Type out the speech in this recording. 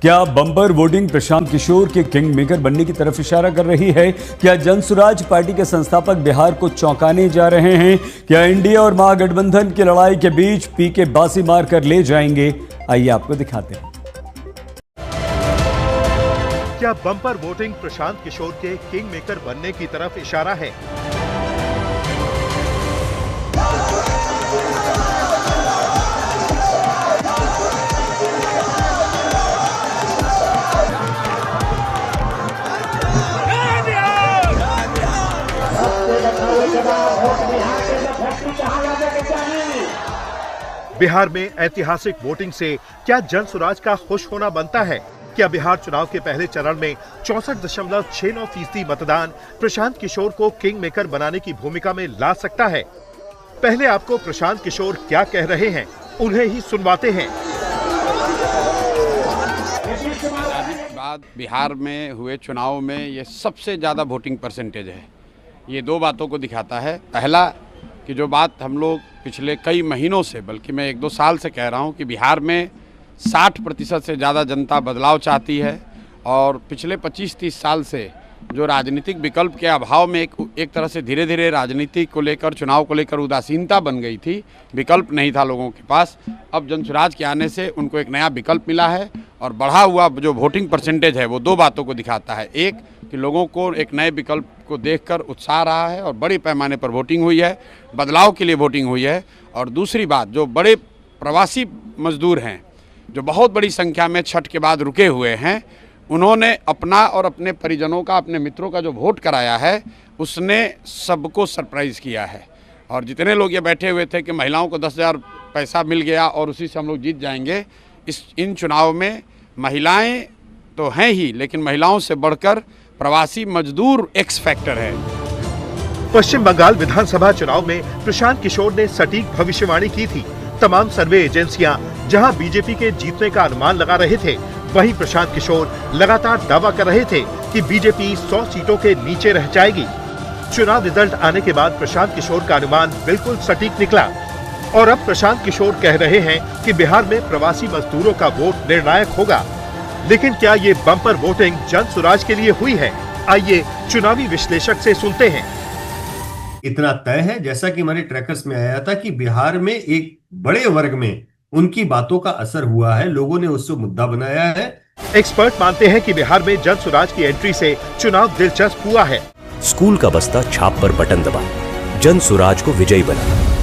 क्या bumper voting Prashant Kishor के king maker बनने की तरफ इशारा कर रही है? क्या जनसुराज पार्टी के संस्थापक बिहार को चौंकाने जा रहे हैं? क्या इंडिया और महागठबंधन की लड़ाई के बीच पीके बाजी मारकर ले जाएंगे? आइए आपको दिखाते हैं। क्या बम्पर वोटिंग प्रशांत किशोर के किंग मेकर बनने की तरफ इशारा है? बिहार में ऐतिहासिक वोटिंग से क्या जनसुराज का खुश होना बनता है? क्या बिहार चुनाव के पहले चरण में 64.69% मतदान प्रशांत किशोर को किंग मेकर बनाने की भूमिका में ला सकता है? पहले आपको प्रशांत किशोर क्या कह रहे हैं, उन्हें ही सुनवाते हैं। बाद बिहार में हुए चुनाव में ये सबसे ज़्यादा वोटिंग परसेंटेज है। ये दो बातों को दिखाता है। पहला कि जो बात हम लोग पिछले कई महीनों से, बल्कि मैं 1-2 साल से कह रहा हूँ कि बिहार में 60% से ज़्यादा जनता बदलाव चाहती है और पिछले 25-30 साल से जो राजनीतिक विकल्प के अभाव में एक तरह से धीरे धीरे राजनीति को लेकर, चुनाव को लेकर उदासीनता बन गई थी, विकल्प नहीं था लोगों के पास। अब जनसुराज के आने से उनको एक नया विकल्प मिला है और बढ़ा हुआ जो वोटिंग परसेंटेज है वो दो बातों को दिखाता है। एक कि लोगों को एक नए विकल्प को देखकर उत्साह रहा है और बड़े पैमाने पर वोटिंग हुई है, बदलाव के लिए वोटिंग हुई है। और दूसरी बात, जो बड़े प्रवासी मजदूर हैं जो बहुत बड़ी संख्या में छठ के बाद रुके हुए हैं, उन्होंने अपना और अपने परिजनों का, अपने मित्रों का जो वोट कराया है उसने सबको सरप्राइज़ किया है। और जितने लोग ये बैठे हुए थे कि महिलाओं को 10,000 पैसा मिल गया और उसी से हम लोग जीत जाएंगे, इन चुनाव में महिलाएं तो हैं ही, लेकिन महिलाओं से बढ़कर प्रवासी मजदूर एक्स फैक्टर है। पश्चिम बंगाल विधानसभा चुनाव में प्रशांत किशोर ने सटीक भविष्यवाणी की थी। तमाम सर्वे एजेंसियां जहां बीजेपी के जीतने का अनुमान लगा रहे थे, वहीं प्रशांत किशोर लगातार दावा कर रहे थे कि बीजेपी 100 सीटों के नीचे रह जाएगी। चुनाव रिजल्ट आने के बाद प्रशांत किशोर का अनुमान बिल्कुल सटीक निकला और अब प्रशांत किशोर कह रहे हैं कि बिहार में प्रवासी मजदूरों का वोट निर्णायक होगा। लेकिन क्या ये बम्पर वोटिंग जनसुराज के लिए हुई है? आइए चुनावी विश्लेषक से सुनते हैं। इतना तय है, जैसा कि हमारे ट्रैकर्स में आया था, कि बिहार में एक बड़े वर्ग में उनकी बातों का असर हुआ है, लोगों ने उसको मुद्दा बनाया है। एक्सपर्ट मानते हैं कि बिहार में जनसुराज की एंट्री से चुनाव दिलचस्प हुआ है। स्कूल का बस्ता छाप पर बटन दबाएं, जनसुराज को विजयी बनाएं।